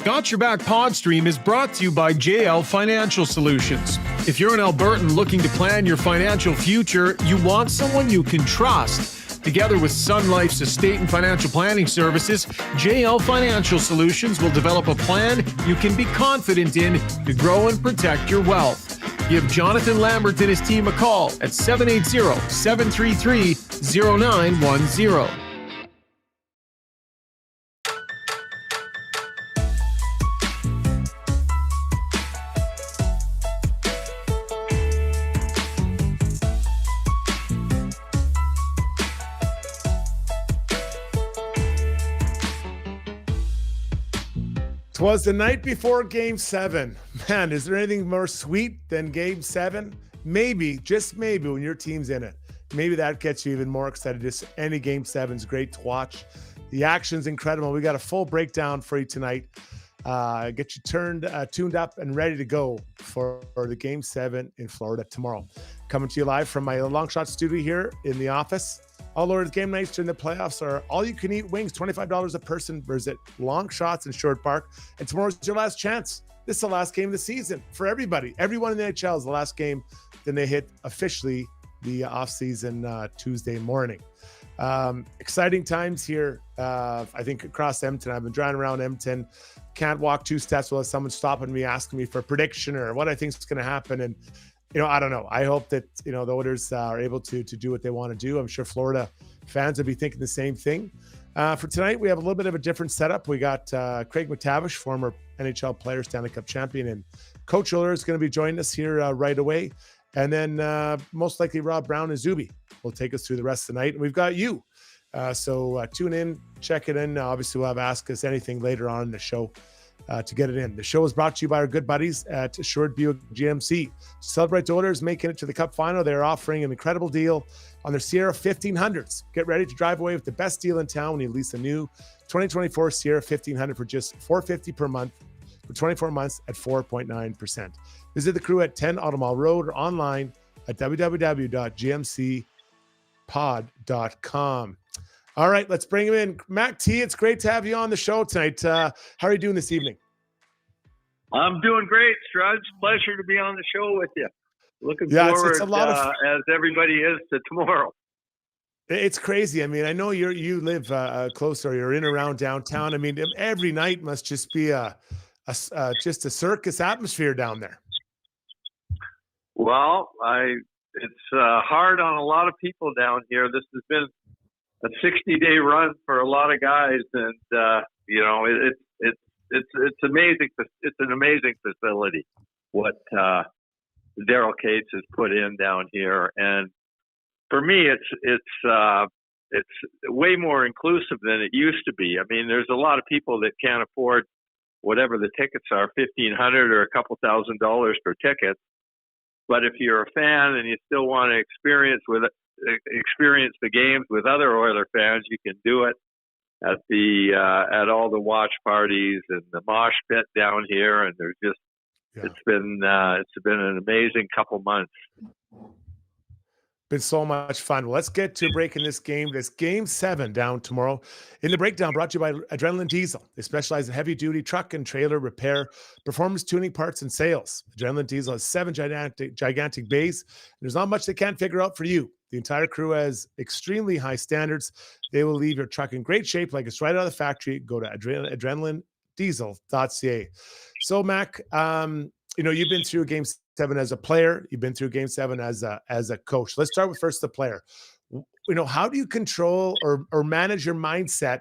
Got Your Back Pod Stream is brought to you by JL Financial Solutions. If you're an Albertan looking to plan your financial future, you want someone you can trust. Together with Sun Life's estate and financial planning services, JL Financial Solutions will develop a plan you can be confident in to grow and protect your wealth. Give Jonathan Lambert and his team a call at 780-733-0910. Twas the night before Game 7. Man, is there anything more sweet than Game 7? Maybe, just maybe, when your team's in it. Maybe that gets you even more excited. Just any Game 7's great to watch. The action's incredible. We got a full breakdown for you tonight. Get you tuned up and ready to go for the Game 7 in Florida tomorrow. Coming to you live from my long shot studio here in the office. All Lord's game nights during the playoffs are all-you-can-eat wings, $25 a person. Visit Long Shots in Short Park. And tomorrow's your last chance. This is the last game of the season for everybody. Everyone in the NHL is the last game. Then they hit officially the off-season Tuesday morning. Exciting times here, I think, across Edmonton. I've been driving around Edmonton. Can't walk 2 steps without someone stopping me, asking me for a prediction or what I think is going to happen. And I don't know. I hope that, the Oilers are able to do what they want to do. I'm sure Florida fans will be thinking the same thing. For tonight, we have a little bit of a different setup. We got Craig McTavish, former NHL player, Stanley Cup champion, and Coach Oiler is going to be joining us here right away. And then most likely Rob Brown and Zuby will take us through the rest of the night. And we've got you. So tune in, check it in. Obviously, we'll have Ask Us Anything later on in the show. To get it in. The show is brought to you by our good buddies at Assured Buick GMC. To celebrate the Oilers making it to the Cup Final, they're offering an incredible deal on their Sierra 1500s. Get ready to drive away with the best deal in town when you lease a new 2024 Sierra 1500 for just $450 per month for 24 months at 4.9%. Visit the crew at 10 Automall Road or online at www.gmcpod.com. All right, let's bring him in. Mac T, it's great to have you on the show tonight. How are you doing this evening? I'm doing great, Strudge. Pleasure to be on the show with you. Looking forward, it's a lot as everybody is, to tomorrow. It's crazy. I mean, I know you live close, or you're in around downtown. I mean, every night must just be just a circus atmosphere down there. Well, it's hard on a lot of people down here. This has been a 60-day run for a lot of guys, and it's amazing. It's an amazing facility what Daryl Cates has put in down here, and for me, it's way more inclusive than it used to be. I mean, there's a lot of people that can't afford whatever the tickets are, $1,500 or a couple $1,000 per ticket. But if you're a fan and you still want to experience the games with other Oiler fans, you can do it at at all the watch parties and the mosh pit down here. And there's just it's been an amazing couple months. Been so much fun. Well, let's get to breaking this Game 7 down tomorrow. In the breakdown, brought to you by Adrenaline Diesel. They specialize in heavy-duty truck and trailer repair, performance tuning, parts, and sales. Adrenaline Diesel has 7 gigantic bays. There's not much they can't figure out for you. The entire crew has extremely high standards. They will leave your truck in great shape like it's right out of the factory. Go to adrenalinediesel.ca. So, Mac, you've been through Game 7 as a player. You've been through Game 7 as a coach. Let's start with first the player. How do you control or manage your mindset,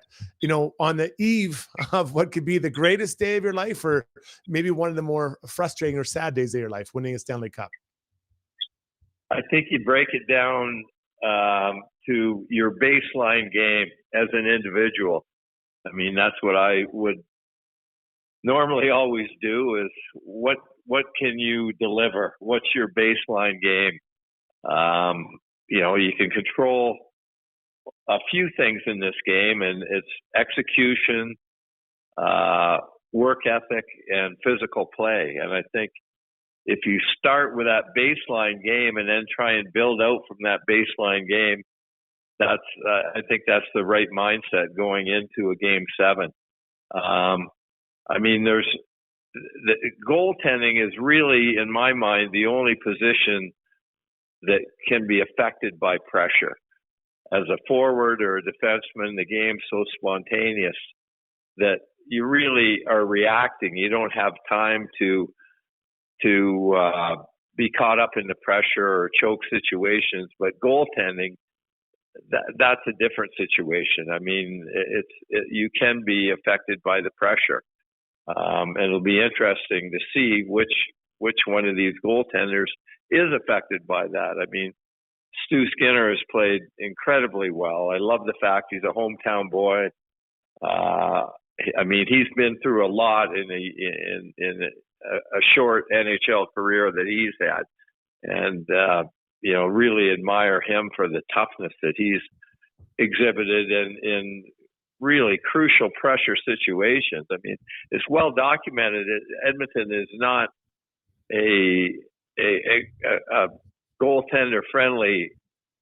on the eve of what could be the greatest day of your life, or maybe one of the more frustrating or sad days of your life, winning a Stanley Cup? I think you break it down to your baseline game as an individual. I mean, that's what I would normally always do is what can you deliver? What's your baseline game? You can control a few things in this game, and it's execution, work ethic, and physical play. And I think if you start with that baseline game and then try and build out from that baseline game, I think that's the right mindset going into a Game 7. I mean, the goaltending is really, in my mind, the only position that can be affected by pressure. As a forward or a defenseman, the game's so spontaneous that you really are reacting. You don't have time to be caught up in the pressure or choke situations. But goaltending, that's a different situation. I mean, you can be affected by the pressure. And it'll be interesting to see which one of these goaltenders is affected by that. I mean, Stu Skinner has played incredibly well. I love the fact he's a hometown boy. I mean, he's been through a lot in a short NHL career that he's had, and really admire him for the toughness that he's exhibited in really crucial pressure situations. I mean, it's well documented. Edmonton is not a goaltender friendly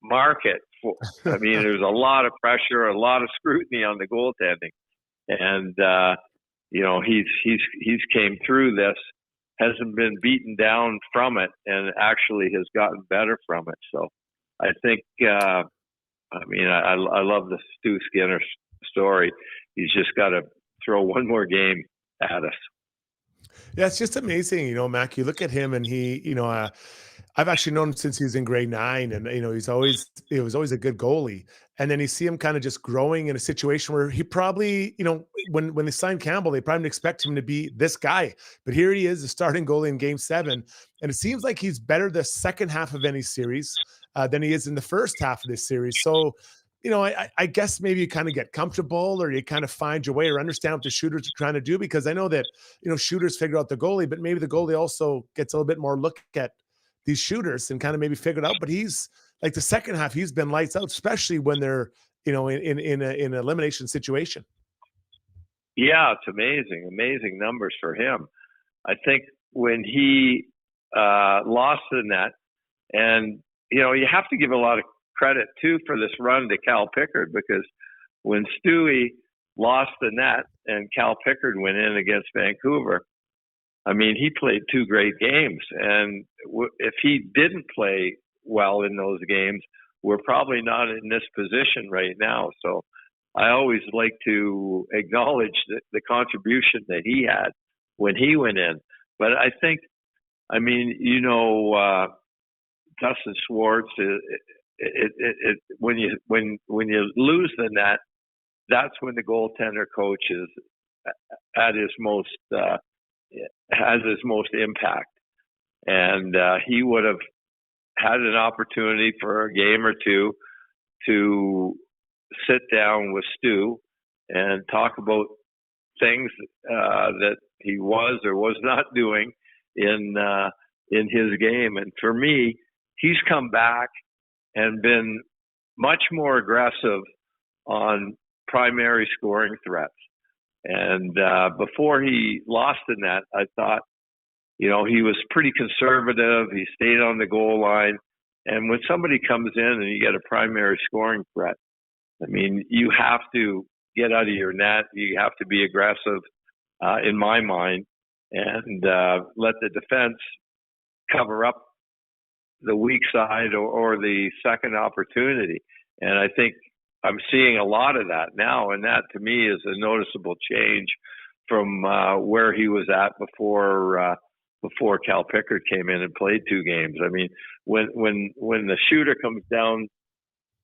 market. I mean, there's a lot of pressure, a lot of scrutiny on the goaltending, and he's came through this, hasn't been beaten down from it, and actually has gotten better from it. So I think, I love the Stu Skinner story. He's just got to throw one more game at us. Yeah, it's just amazing, Mac. You look at him, and he, I've actually known him since he was in grade 9, and he was always a good goalie. And then you see him kind of just growing in a situation where he probably, when they signed Campbell, they probably didn't expect him to be this guy. But here he is, the starting goalie in Game 7, and it seems like he's better the second half of any series than he is in the first half of this series. So, I guess maybe you kind of get comfortable, or you kind of find your way, or understand what the shooters are trying to do, because I know that, shooters figure out the goalie, but maybe the goalie also gets a little bit more look at these shooters and kind of maybe figure it out. But he's like, the second half, he's been lights out, especially when they're, in an elimination situation. Yeah, it's amazing numbers for him. I think when he lost the net, and, you have to give a lot of credit too for this run to Cal Pickard, because when Stewie lost the net and Cal Pickard went in against Vancouver, I mean, he played 2 great games. And if he didn't play well in those games, we're probably not in this position right now. So I always like to acknowledge the contribution that he had when he went in. But I think, Dustin Schwartz, when you lose the net, that's when the goaltender coach is at his most has his most impact, and he would have had an opportunity for a game or two to sit down with Stu and talk about things that he was or was not doing in his game. And for me, he's come back and been much more aggressive on primary scoring threats. And before he lost the net, I thought, he was pretty conservative. He stayed on the goal line. And when somebody comes in and you get a primary scoring threat, I mean, you have to get out of your net. You have to be aggressive, in my mind, and let the defense cover up the weak side or the second opportunity. And I think I'm seeing a lot of that now, and that to me is a noticeable change from where he was at before Cal Pickard came in and played 2 games. I mean, when the shooter comes down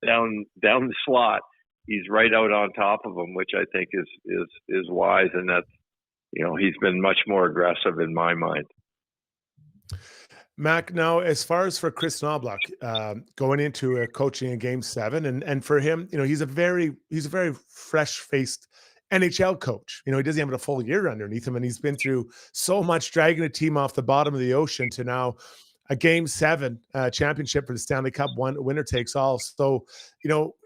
the slot, he's right out on top of him, which I think is wise, and that's, he's been much more aggressive in my mind. Mac, now as far as for Chris Knobloch, going into coaching in Game 7, and for him, he's a very fresh-faced NHL coach. He doesn't have a full year underneath him, and he's been through so much, dragging a team off the bottom of the ocean to now a Game 7 championship for the Stanley Cup, winner takes all. So,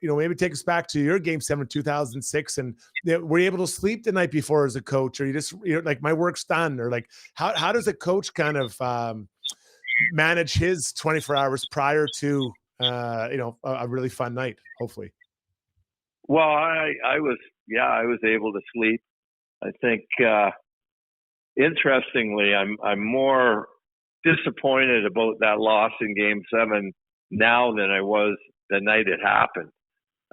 maybe take us back to your Game 7 2006, and were you able to sleep the night before as a coach, or you just like, my work's done, or like how does a coach kind of manage his 24 hours prior to a really fun night, hopefully? Well, I was able to sleep. I think interestingly, I'm more disappointed about that loss in Game 7 now than I was the night it happened.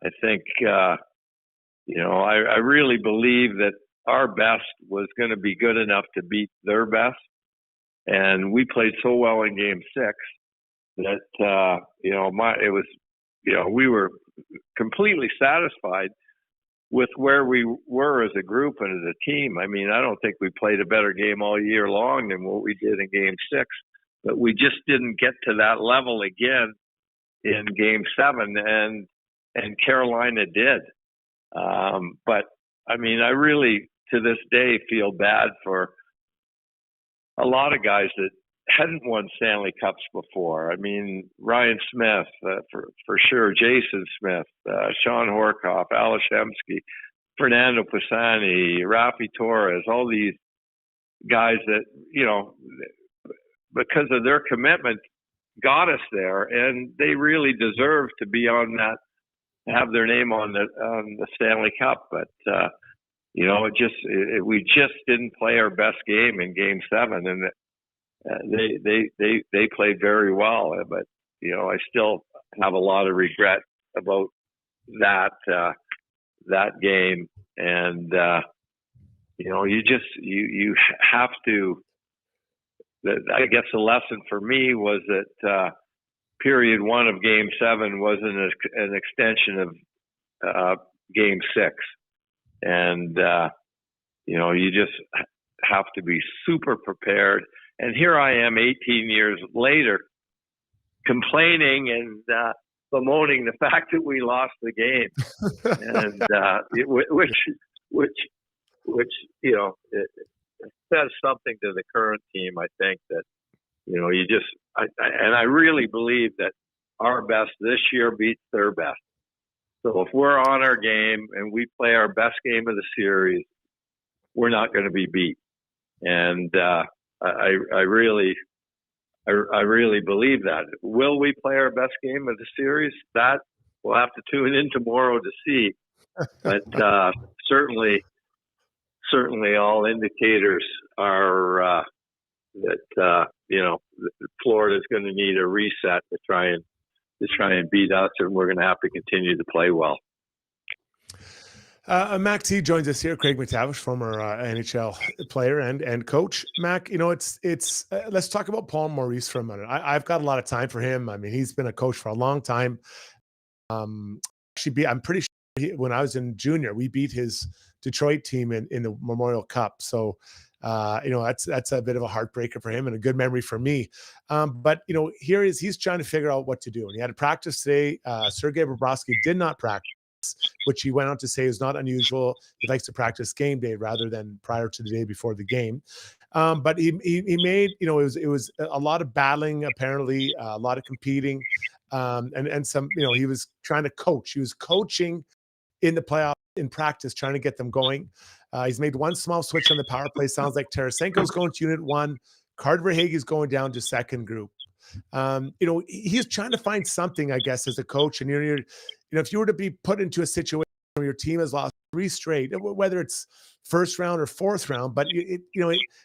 I think, I really believe that our best was going to be good enough to beat their best. And we played so well in Game 6 that, we were completely satisfied with where we were as a group and as a team. I mean, I don't think we played a better game all year long than what we did in Game 6, but we just didn't get to that level again in Game 7, and Carolina did. But I mean, I really, to this day, feel bad for a lot of guys that hadn't won Stanley Cups before. I mean, Ryan Smith, for sure, Jason Smith, Sean Horkoff, Alex Hemsky, Fernando Pisani, Rafi Torres, all these guys that, because of their commitment, got us there, and they really deserve to be on that, have their name on the Stanley Cup. But we just didn't play our best game in Game 7, and they played very well. But I still have a lot of regret about that game, and you have to. I guess the lesson for me was that period 1 of Game 7 wasn't an extension of Game 6. And, you just have to be super prepared. And here I am 18 years later complaining and bemoaning the fact that we lost the game. And which it says something to the current team, I think, that, I really believe that our best this year beats their best. So if we're on our game and we play our best game of the series, we're not going to be beat. And I really believe that. Will we play our best game of the series? That we'll have to tune in tomorrow to see. But certainly all indicators are that Florida's going to need a reset to try and beat us, and we're going to have to continue to play well. Mac T joins us here. Craig McTavish, former NHL player and coach. Mac, it's let's talk about Paul Maurice for a minute. I've got a lot of time for him. I mean, he's been a coach for a long time. I'm pretty sure when I was in junior, we beat his Detroit team in the Memorial Cup. So, that's a bit of a heartbreaker for him and a good memory for me. But he's trying to figure out what to do. And he had a practice today. Sergei Bobrovsky did not practice, which he went on to say is not unusual. He likes to practice game day rather than prior to the day before the game. But he made, it was a lot of battling, apparently, a lot of competing, and some, he was trying to coach. He was coaching in the playoff, in practice, trying to get them going. He's made one small switch on the power play. Sounds like Tarasenko's going to unit 1. Carter Verhaeghe's going down to second group. He's trying to find something, I guess, as a coach. And if you were to be put into a situation where your team has lost 3 straight, whether it's first round or fourth round, but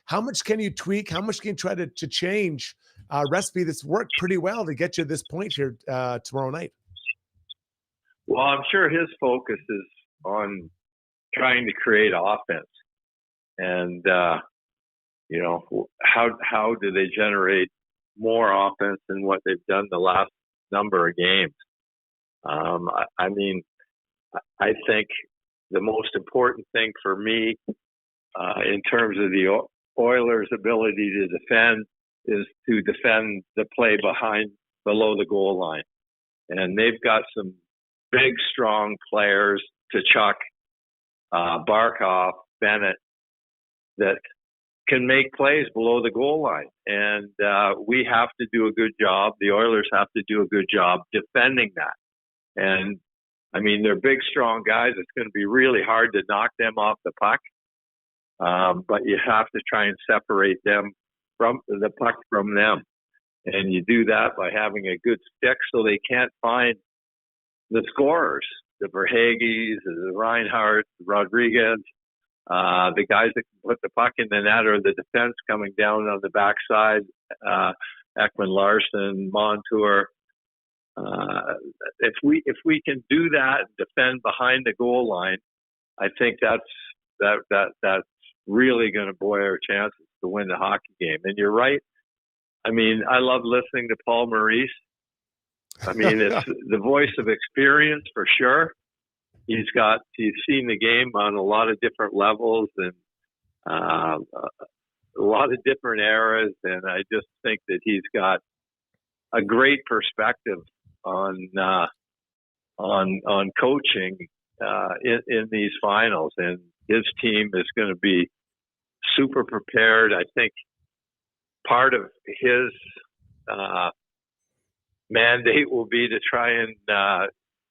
how much can you tweak? How much can you try to change a recipe that's worked pretty well to get you to this point here tomorrow night? Well, I'm sure his focus is on trying to create offense, and how do they generate more offense than what they've done the last number of games? I think the most important thing for me in terms of the Oilers' ability to defend is to defend the play below the goal line, and they've got some big, strong players, Tkachuk, Barkov, Bennett, that can make plays below the goal line. And we have to do a good job. The Oilers have to do a good job defending that. And, they're big, strong guys. It's going to be really hard to knock them off the puck. But you have to try and separate them from the puck from them. And you do that by having a good stick so they can't find the scorers, the Verhaeghes, the Reinhardt, the Rodriguez, The guys that can put the puck in the net or the defense coming down on the backside, Ekman Larson, Montour. If we can do that, defend behind the goal line, I think that's really going to buoy our chances to win the hockey game. And you're right. I mean, I love listening to Paul Maurice. I mean, it's the voice of experience for sure. He's seen the game on a lot of different levels and a lot of different eras, and I just think that he's got a great perspective on coaching in these finals, and his team is going to be super prepared. I think part of his mandate will be to try and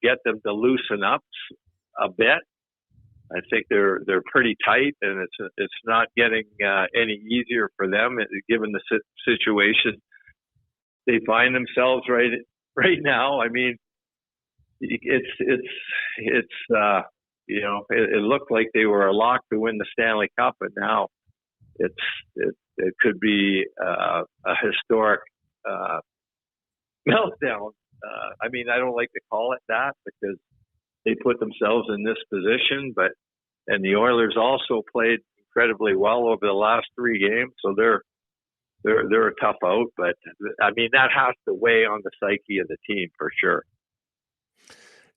get them to loosen up a bit. I think they're pretty tight, and it's not getting any easier for them given the situation they find themselves right now. I mean, it's it looked like they were a lock to win the Stanley Cup, and now it could be a historic meltdown. I mean, I don't like to call it that because they put themselves in this position, and the Oilers also played incredibly well over the last 3 games, so they're a tough out. But I mean, that has to weigh on the psyche of the team for sure.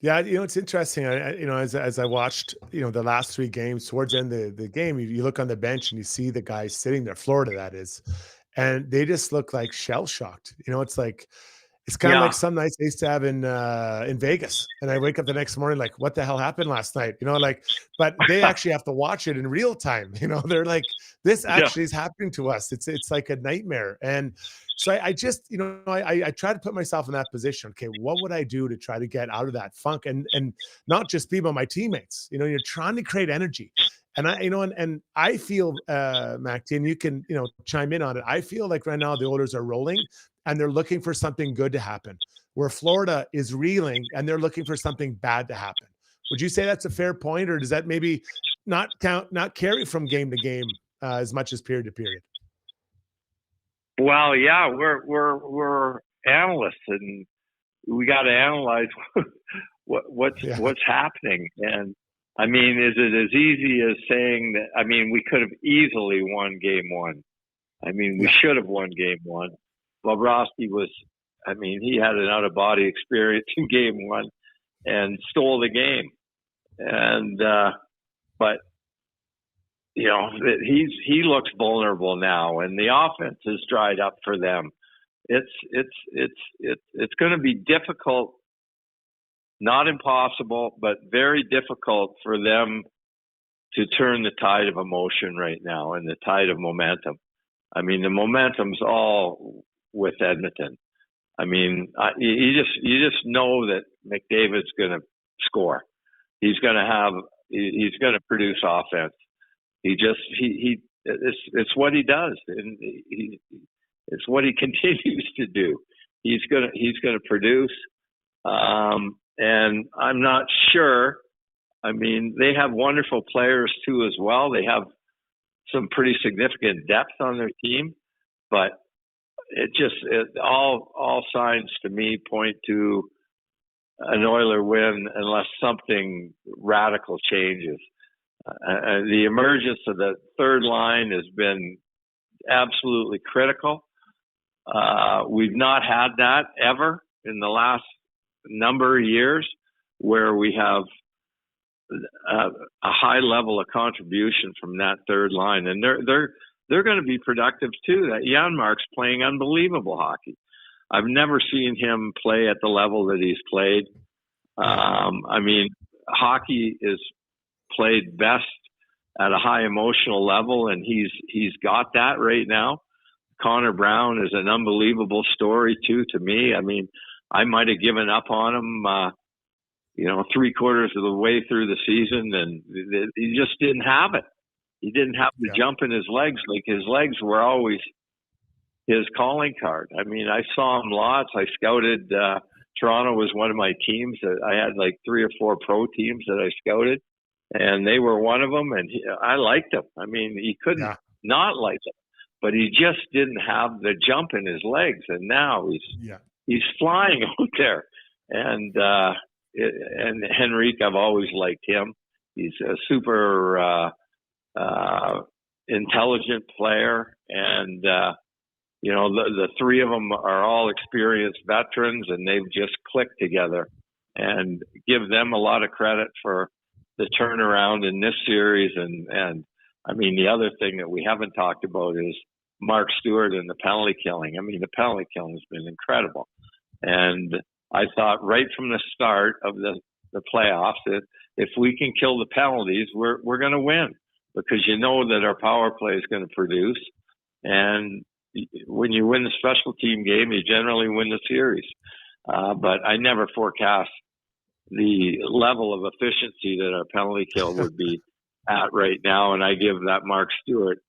Yeah, it's interesting. As I watched, the last 3 games, towards the end of the game, you look on the bench and you see the guys sitting there, Florida that is, and they just look like shell shocked. It's kind of like some nights I used to have in Vegas, and I wake up the next morning like, what the hell happened last night? But they actually have to watch it in real time. They're like, this actually is happening to us. It's like a nightmare. And so I just, I try to put myself in that position. Okay, what would I do to try to get out of that funk and not just be by my teammates? You're trying to create energy. And I feel, Macty, and you can, chime in on it. I feel like right now the Oilers are rolling and they're looking for something good to happen, where Florida is reeling and they're looking for something bad to happen. Would you say that's a fair point, or does that maybe not carry from game to game as much as period to period? Well, yeah, we're analysts, and we got to analyze what's happening. And I mean, is it as easy as saying that? I mean, we could have easily won game 1. I mean, we should have won game 1. Bobrovsky he had an out-of-body experience in game 1 and stole the game. And, but, he looks vulnerable now, and the offense is dried up for them. It's going to be difficult, not impossible, but very difficult for them to turn the tide of emotion right now and the tide of momentum. I mean, the momentum's all with Edmonton. I mean, you just know that McDavid's going to score. He's going to produce offense. It's what he does, and it's what he continues to do. He's going to produce. And I'm not sure. I mean, they have wonderful players too as well. They have some pretty significant depth on their team, but all signs to me point to an Oiler win unless something radical changes. The emergence of the third line has been absolutely critical. We've not had that ever in the last number of years, where we have a high level of contribution from that third line, and they're going to be productive too. That Janmark's playing unbelievable hockey. I've never seen him play at the level that he's played. I mean, hockey is played best at a high emotional level, and he's got that right now. Connor Brown is an unbelievable story too to me. I mean, I might have given up on him, 3/4 of the way through the season, and he just didn't have it. He didn't have the jump in his legs. Like, his legs were always his calling card. I mean, I saw him lots. I scouted. Toronto was one of my teams. I had like 3 or 4 pro teams that I scouted. and they were one of them. And I liked him. I mean, he couldn't not like him, but he just didn't have the jump in his legs. And now he's flying out there. And Henrique, I've always liked him. He's a super intelligent player, and the three of them are all experienced veterans, and they've just clicked together. And give them a lot of credit for the turnaround in this series. And I mean, the other thing that we haven't talked about is Mark Stuart and the penalty killing. I mean, the penalty killing has been incredible. And I thought right from the start of the playoffs that if we can kill the penalties, we're going to win, because you know that our power play is going to produce. And when you win the special team game, you generally win the series. But I never forecast the level of efficiency that our penalty kill would be at right now. And I give that Mark Stuart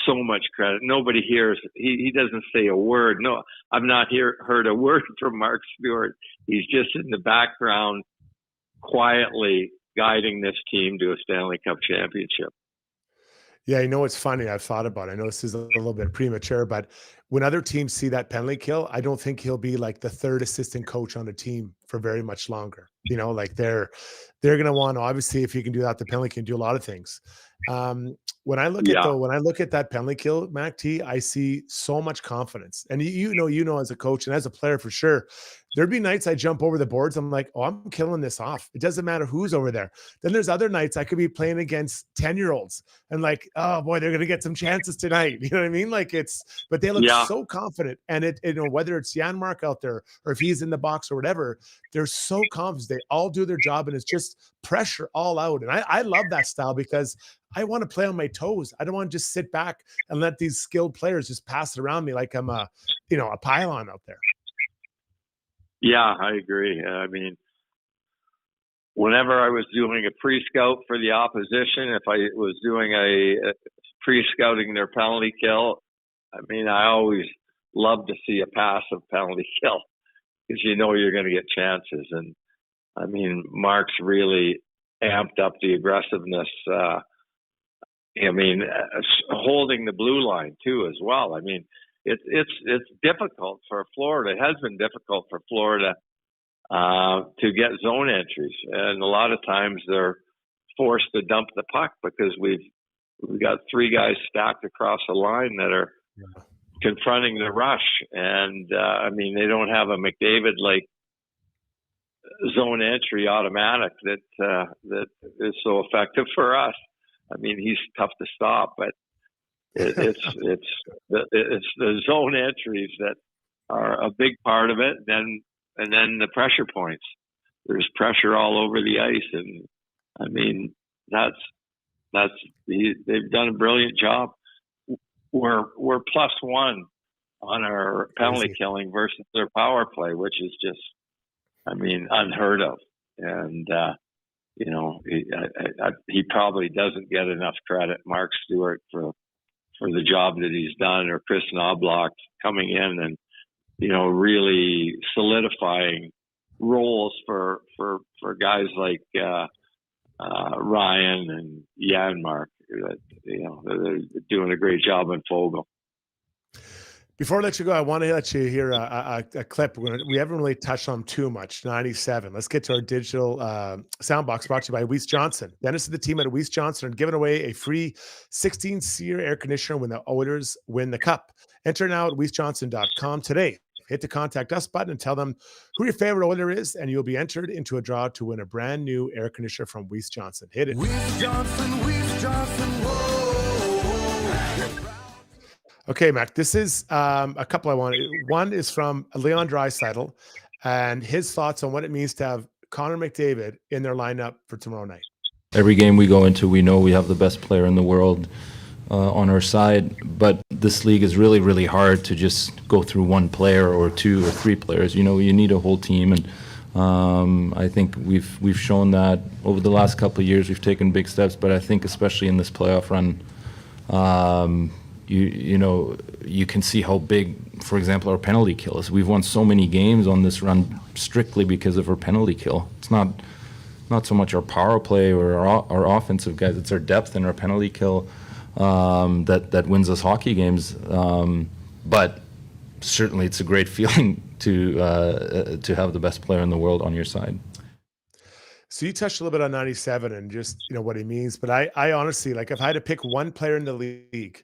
so much credit. Nobody hears, he doesn't say a word. No, I've not heard a word from Mark Stuart. He's just in the background, quietly guiding this team to a Stanley Cup championship. Yeah, it's funny. I've thought about it. I know this is a little bit premature, but when other teams see that penalty kill, I don't think he'll be like the third assistant coach on a team for very much longer. Like they're going to want, obviously, if you can do that, the penalty can do a lot of things. When I look at that penalty kill, Mac T, I see so much confidence. And as a coach and as a player for sure, there'd be nights I jump over the boards. I'm like, oh, I'm killing this off. It doesn't matter who's over there. Then there's other nights I could be playing against 10-year-olds and like, oh boy, they're going to get some chances tonight. You know what I mean? Like but they look so confident. And whether it's Janmark out there or if he's in the box or whatever, they're so confident. They all do their job and it's just pressure all out. And I love that style because I want to play on my toes. I don't want to just sit back and let these skilled players just pass it around me like I'm a pylon out there. Yeah, I agree. I mean, whenever I was doing a pre-scout for the opposition, if I was doing a pre-scouting their penalty kill, I mean, I always love to see a passive penalty kill because you're going to get chances. And I mean, Mark's really amped up the aggressiveness. Holding the blue line too as well. I mean, it's difficult for Florida. It has been difficult for Florida to get zone entries, and a lot of times they're forced to dump the puck because we've got three guys stacked across the line that are confronting the rush. And they don't have a McDavid like zone entry automatic that is so effective for us. I mean, he's tough to stop, but it's the zone entries that are a big part of it. And then the pressure points. There's pressure all over the ice, and I mean they've done a brilliant job. We're +1 on our penalty killing versus their power play, which is just, unheard of. And he probably doesn't get enough credit, Mark Stuart, for the job that he's done, or Chris Knobloch coming in and really solidifying roles for guys like Ryan and Janmark. They're doing a great job in Fogle. Before I let you go, I want to let you hear a clip. We haven't really touched on too much. 97. Let's get to our digital sound box brought to you by Weiss Johnson. Dennis and the team at Weiss Johnson are giving away a free 16-SEER air conditioner when the Oilers win the cup. Enter now at weissjohnson.com today. Hit the contact us button and tell them who your favorite Oiler is, and you'll be entered into a draw to win a brand new air conditioner from Weiss Johnson. Hit it. Weiss Johnson, whoa. Okay, Mac, this is a couple I wanted. One is from Leon Draisaitl and his thoughts on what it means to have Connor McDavid in their lineup for tomorrow night. Every game we go into, we know we have the best player in the world on our side, but this league is really, really hard to just go through one player or two or three players. You need a whole team, and I think we've shown that over the last couple of years. We've taken big steps, but I think especially in this playoff run, you can see how big, for example, our penalty kill is. We've won so many games on this run strictly because of our penalty kill. It's not not so much our power play or our offensive guys. It's our depth and our penalty kill that wins us hockey games. But certainly, it's a great feeling to have the best player in the world on your side. So you touched a little bit on 97 and just, what he means. But I honestly, like, if I had to pick one player in the league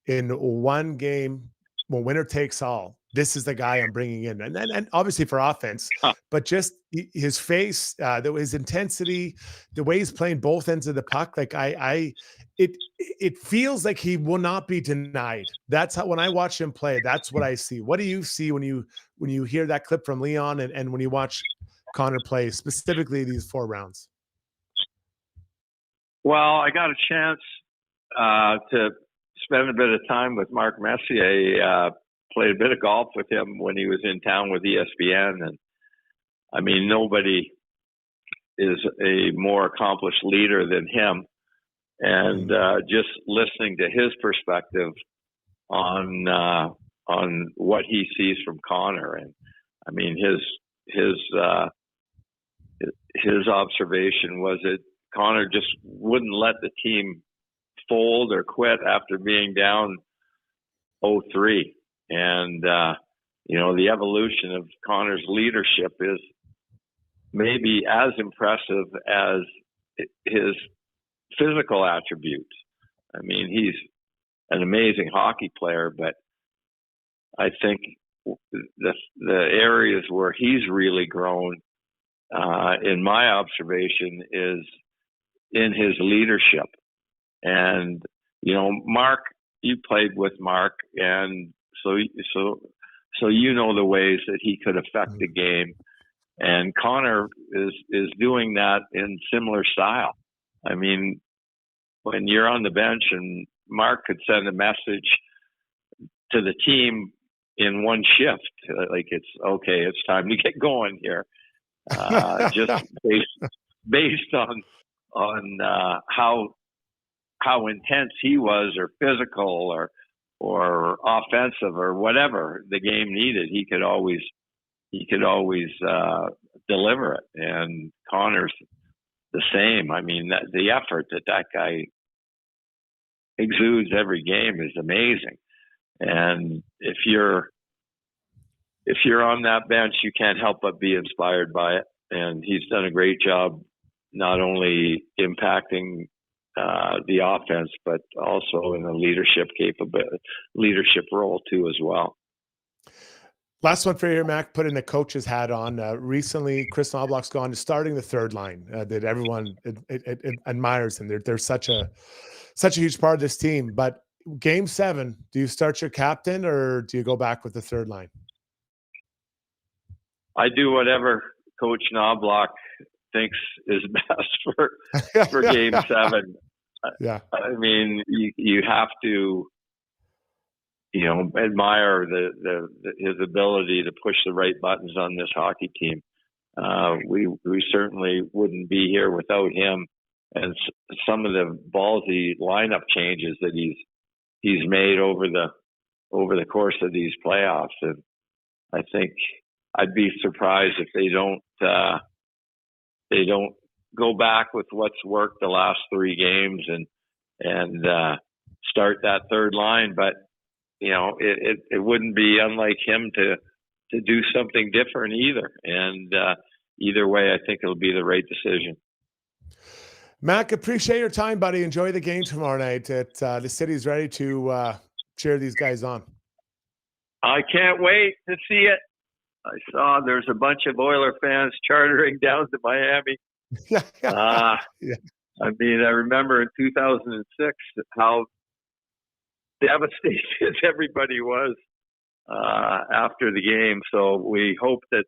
in one game, well, winner takes all, this is the guy I'm bringing in. And obviously for offense, but just his face, his intensity, the way he's playing both ends of the puck. Like it feels like he will not be denied. That's how, when I watch him play, that's what I see. What do you see when you hear that clip from Leon and when you watch Connor play, specifically these 4 rounds? Well, I got a chance to spend a bit of time with Mark Messier, played a bit of golf with him when he was in town with ESPN. And I mean, nobody is a more accomplished leader than him. And just listening to his perspective on what he sees from Connor. And I mean, his observation was that Connor just wouldn't let the team fold or quit after being down 0-3. And, the evolution of Connor's leadership is maybe as impressive as his physical attributes. I mean, he's an amazing hockey player, but I think the areas where he's really grown, in my observation, is in his leadership. And, Mark, you played with Mark, and so the ways that he could affect the game. And Connor is doing that in similar style. I mean, when you're on the bench and Mark could send a message to the team in one shift, like it's time to get going here. Just based on how intense he was, or physical, or offensive, or whatever the game needed, he could always deliver it. And Connor's the same. I mean, the effort that guy exudes every game is amazing. And if you're on that bench, you can't help but be inspired by it. And he's done a great job, not only impacting the offense, but also in a leadership role too as well. Last one for you, Mac. Putting the coach's hat on. Recently, Chris Knobloch's gone to starting the third line that everyone admires, and they're such a huge part of this team. But Game 7, do you start your captain or do you go back with the third line? I do whatever Coach Knobloch thinks is best for Game 7. Yeah, I mean, you have to, admire his ability to push the right buttons on this hockey team. We certainly wouldn't be here without him, and some of the ballsy lineup changes that he's made over the course of these playoffs. And I think I'd be surprised if they don't go back with what's worked the last 3 games and start that third line. But it wouldn't be unlike him to do something different either. And either way, I think it'll be the right decision. Mac, appreciate your time, buddy. Enjoy the game tomorrow night. The city's ready to cheer these guys on. I can't wait to see it. I saw there's a bunch of Oiler fans chartering down to Miami. Yeah. I mean, I remember in 2006 how devastated everybody was after the game. So we hope that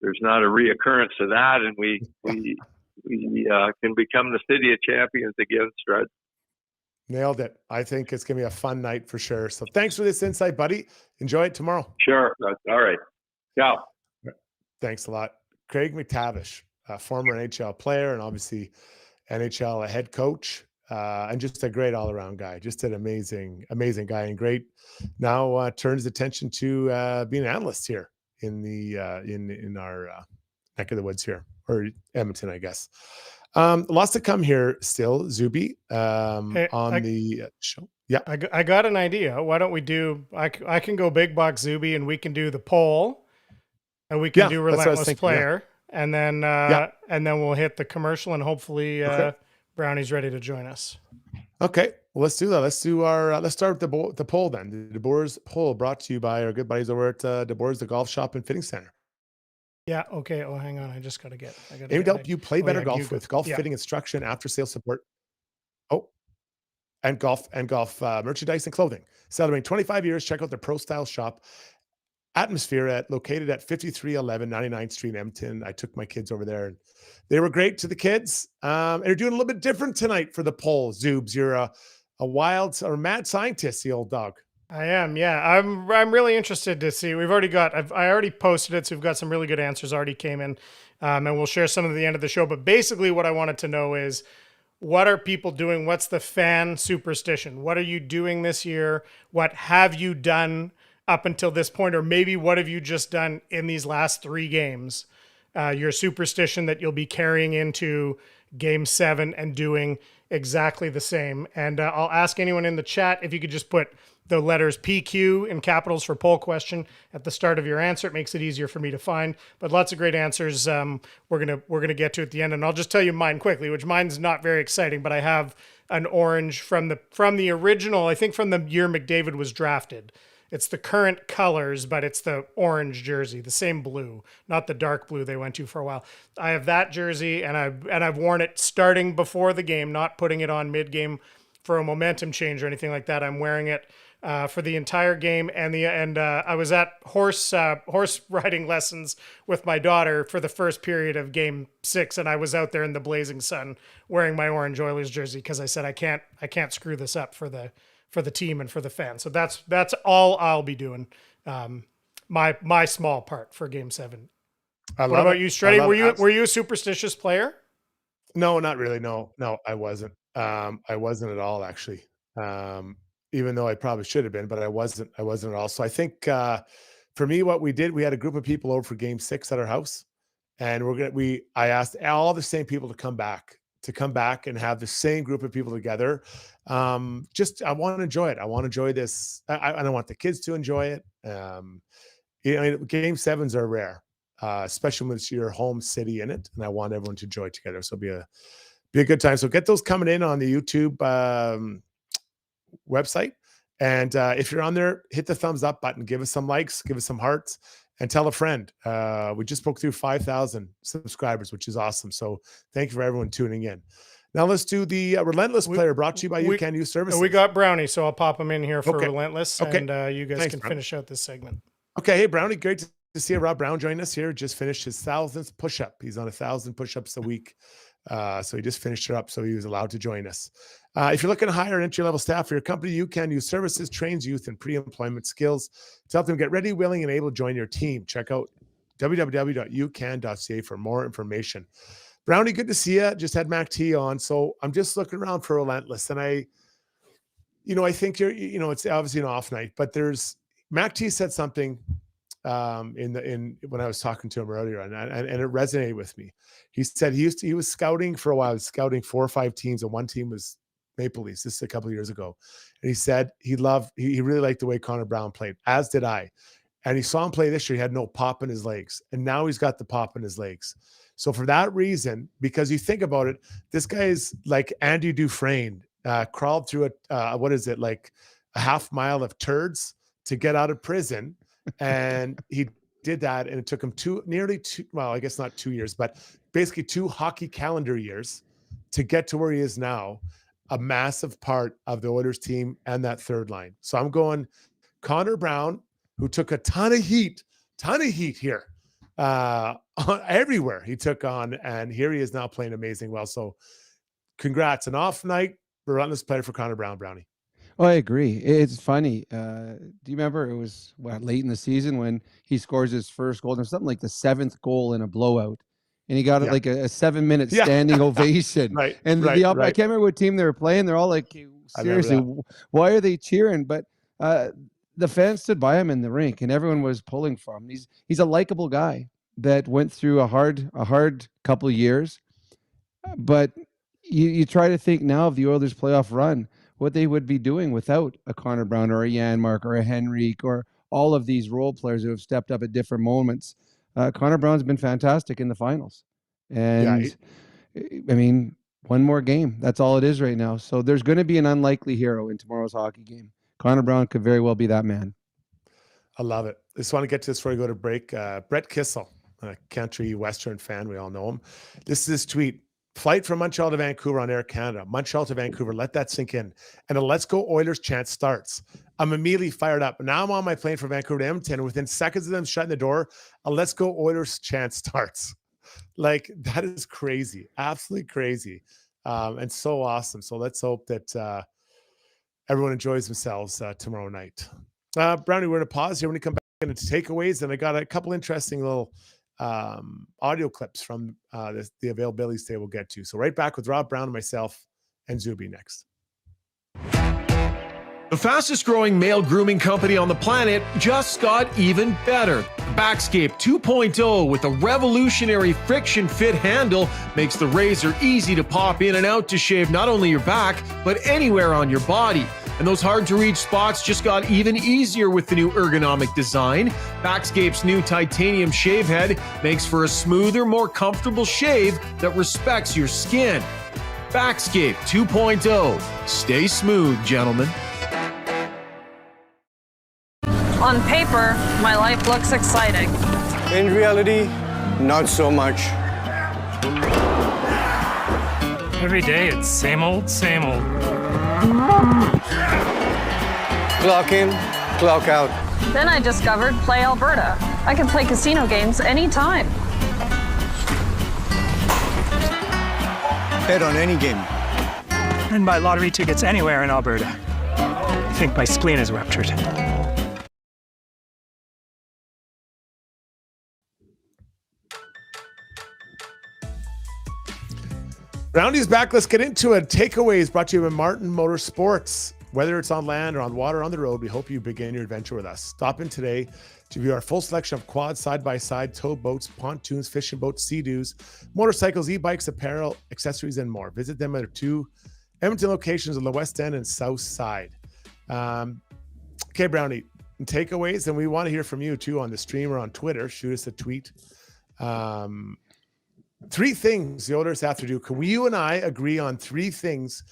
there's not a reoccurrence of that, and we can become the city of champions again, Strud. Nailed it. I think it's going to be a fun night for sure. So thanks for this insight, buddy. Enjoy it tomorrow. Sure. All right. Ciao. Thanks a lot. Craig McTavish, a former NHL player and obviously NHL head coach, and just a great all-around guy. Just an amazing guy, and great. Now turns attention to being an analyst here in the in our neck of the woods here, or Edmonton, I guess. Lots to come here still, Zuby, on the show. Yeah. I got an idea. Why don't we do, I can go big box Zuby, and we can do the poll, and we can do Relentless Player, and then we'll hit the commercial, and hopefully Brownie's ready to join us. Okay, well, let's do that. Let's do our. Let's start with the poll then. The DeBoer's poll brought to you by our good buddies over at DeBoer's, the golf shop and fitting center. Yeah. Okay. Oh, hang on. I just got to get. Aim to help you play better golf with golf fitting instruction, after sales support. Oh, and golf merchandise and clothing. Celebrating 25 years. Check out their pro style shop. Atmosphere located at 5311 99th Street in Edmonton. I took my kids over there, and they were great to the kids. And they're doing a little bit different tonight for the poll. Zoobs, you're a wild or mad scientist, the old dog. I am, yeah. I'm really interested to see. We've already got. I already posted it, so we've got some really good answers already came in, and we'll share some at the end of the show. But basically, what I wanted to know is, what are people doing? What's the fan superstition? What are you doing this year? What have you done up until this point, or maybe what have you just done in these last 3 games? Your superstition that you'll be carrying into Game 7 and doing exactly the same. And I'll ask anyone in the chat if you could just put the letters PQ in capitals for poll question at the start of your answer. It makes it easier for me to find. But lots of great answers we're gonna get to at the end. And I'll just tell you mine quickly, which mine's not very exciting, but I have an orange from the original, I think from the year McDavid was drafted. It's the current colors, but it's the orange jersey, the same blue, not the dark blue they went to for a while. I have that jersey, and I've worn it starting before the game, not putting it on mid-game for a momentum change or anything like that. I'm wearing it for the entire game, and I was at horse riding lessons with my daughter for the first period of Game 6, and I was out there in the blazing sun wearing my orange Oilers jersey because I said I can't screw this up for the team and for the fans. So that's all I'll be doing. My small part for Game 7. What about you, Struddy? Were you a superstitious player? No, not really. No, I wasn't. I wasn't at all, actually. Even though I probably should have been, but I wasn't at all. So I think for me, what we did, we had a group of people over for Game 6 at our house, and I asked all the same people to come back and have the same group of people together. I want to enjoy it. I want to enjoy this. I want the kids to enjoy it. Game 7s are rare, especially when it's your home city in it. And I want everyone to enjoy it together. So it'll be a good time. So get those coming in on the YouTube website. And if you're on there, hit the thumbs up button, give us some likes, give us some hearts, and tell a friend. We just broke through 5,000 subscribers, which is awesome. So thank you for everyone tuning in. Now let's do the Relentless Player, brought to you by UCAN Youth Services. We got Brownie, so I'll pop him in here for Relentless, and you guys can finish out this segment. Okay, hey Brownie, great to see Rob Brown join us here. Just finished his 1,000th push-up. He's on 1,000 push-ups a week. So he just finished it up, so he was allowed to join us. If you're looking to hire entry-level staff for your company, UCAN Youth Services trains youth in pre-employment skills to help them get ready, willing, and able to join your team. Check out www.ucan.ca for more information. Brownie, good to see you. Just had Mac T on, so I'm just looking around for Relentless, and I think it's obviously an off night, but Mac T said something when I was talking to him earlier, and it resonated with me. He said he was scouting for a while, scouting 4 or 5 teams, and one team was Maple Leafs. This is a couple of years ago, and he said he really liked the way Connor Brown played, as did I. And he saw him play this year. He had no pop in his legs, and now he's got the pop in his legs. So for that reason, because you think about it, this guy is like Andy Dufresne, crawled through like a half mile of turds to get out of prison. And he did that, and it took him nearly 2, well, I guess not 2 years, but basically 2 hockey calendar years to get to where he is now, a massive part of the Oilers team and that third line. So I'm going Connor Brown, who took a ton of heat here everywhere he took on, and here he is now playing amazing well. So congrats. An off night, Relentless Player for Connor Brown, Brownie. Oh, I agree. It's funny. Do you remember it was late in the season when he scores his first goal? There's something like the 7th goal in a blowout, and he got like a 7-minute standing ovation. Right. And I can't remember what team they were playing. They're all like, seriously, why are they cheering? But the fans stood by him in the rink, and everyone was pulling for him. He's a likable guy. that went through a hard couple of years, but you try to think now of the Oilers' playoff run, what they would be doing without a Connor Brown or a Janmark or a Henrique or all of these role players who have stepped up at different moments. Connor Brown's been fantastic in the finals. And I mean, one more game. That's all it is right now. So there's going to be an unlikely hero in tomorrow's hockey game. Connor Brown could very well be that man. I love it. I just want to get to this before we go to break. Brett Kissel, a country Western fan. We all know him. This is his tweet. Flight from Montreal to Vancouver on Air Canada. Montreal to Vancouver. Let that sink in. And a Let's Go Oilers chant starts. I'm immediately fired up. Now I'm on my plane from Vancouver to Edmonton. And within seconds of them shutting the door, a Let's Go Oilers chant starts. Like, that is crazy. Absolutely crazy. And so awesome. So let's hope that everyone enjoys themselves tomorrow night. Brownie, we're going to pause here when we come back into takeaways. And I got a couple interesting little audio clips from the availability today we'll get to. So right back with Rob Brown and myself and Zuby next. The fastest growing male grooming company on the planet just got even better. Backscape 2.0 with a revolutionary friction fit handle makes the razor easy to pop in and out to shave not only your back, but anywhere on your body. And those hard to reach spots just got even easier with the new ergonomic design. Backscape's new titanium shave head makes for a smoother, more comfortable shave that respects your skin. Backscape 2.0. Stay smooth, gentlemen. On paper, my life looks exciting. In reality, not so much. Every day it's same old, same old. Clock in, clock out. Then I discovered Play Alberta. I can play casino games anytime. Bet on any game. And buy lottery tickets anywhere in Alberta. I think my spleen is ruptured. Brownie's back. Let's get into it. Takeaways brought to you by Martin Motorsports. Whether it's on land or on water or on the road, we hope you begin your adventure with us. Stop in today to view our full selection of quads, side-by-side, tow boats, pontoons, fishing boats, sea-doos, motorcycles, e-bikes, apparel, accessories, and more. Visit them at our 2 Edmonton locations on the West End and South Side. Okay, Brownie, takeaways, and we want to hear from you too on the stream or on Twitter. Shoot us a tweet. 3 things the Oilers have to do. Can you and I agree on 3 things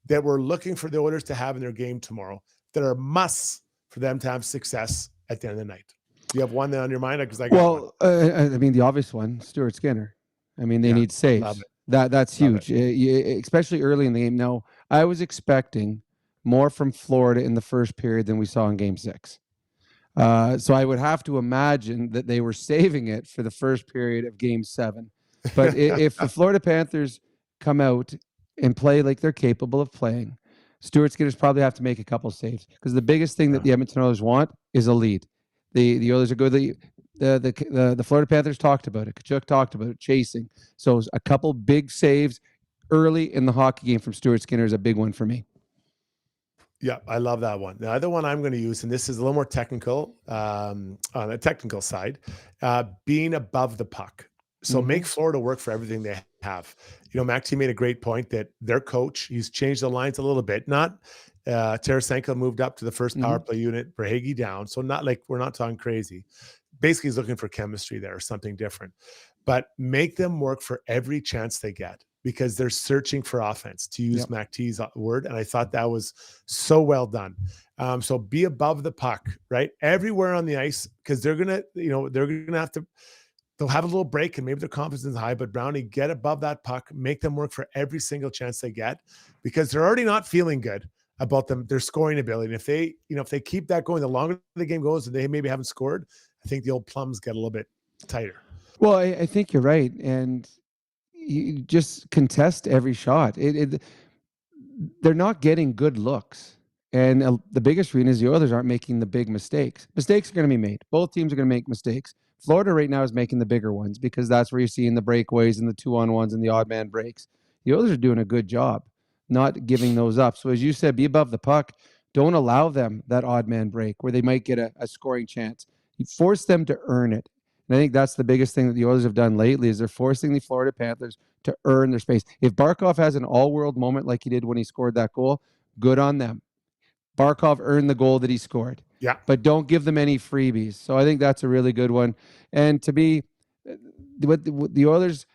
that we're looking for the Oilers to have in their game tomorrow that are musts for them to have success at the end of the night? Do you have one on your mind? Because I got one. I mean, the obvious one, Stuart Skinner. I mean, they need saves. That's huge, especially early in the game. Now, I was expecting more from Florida in the first period than we saw in Game 6. So I would have to imagine that they were saving it for the first period of Game 7. But if the Florida Panthers come out and play like they're capable of playing, Stuart Skinner's probably have to make a couple saves, because the biggest thing that the Edmonton Oilers want is a lead. The Oilers are good. The Florida Panthers talked about it. Kachuk talked about it, chasing. So a couple big saves early in the hockey game from Stuart Skinner is a big one for me. Yeah, I love that one. The other one I'm going to use, and this is a little more technical, on the technical side, being above the puck. So make Florida work for everything they have. You know, MacTavish made a great point that their coach, he's changed the lines a little bit. Not Tarasenko moved up to the first power play unit, Verhaeghe down. So not like, we're not talking crazy. Basically, he's looking for chemistry there or something different. But make them work for every chance they get, because they're searching for offense, to use MacT's word. And I thought that was so well done. So be above the puck, right? Everywhere on the ice, because they're going to, they're going to have to, they'll have a little break and maybe their confidence is high, but Brownie, get above that puck, make them work for every single chance they get, because they're already not feeling good about their scoring ability. And if they keep that going, the longer the game goes and they maybe haven't scored, I think the old plums get a little bit tighter. Well, I think you're right. And you just contest every shot. They're not getting good looks. And the biggest reason is the Oilers aren't making the big mistakes. Mistakes are going to be made. Both teams are going to make mistakes. Florida right now is making the bigger ones, because that's where you're seeing the breakaways and the 2-on-1s and the odd man breaks. The Oilers are doing a good job not giving those up. So as you said, be above the puck. Don't allow them that odd man break where they might get a scoring chance. You force them to earn it. And I think that's the biggest thing that the Oilers have done lately is they're forcing the Florida Panthers to earn their space. If Barkov has an all-world moment like he did when he scored that goal, good on them. Barkov earned the goal that he scored. Yeah. But don't give them any freebies. So I think that's a really good one. And to me, what the Oilers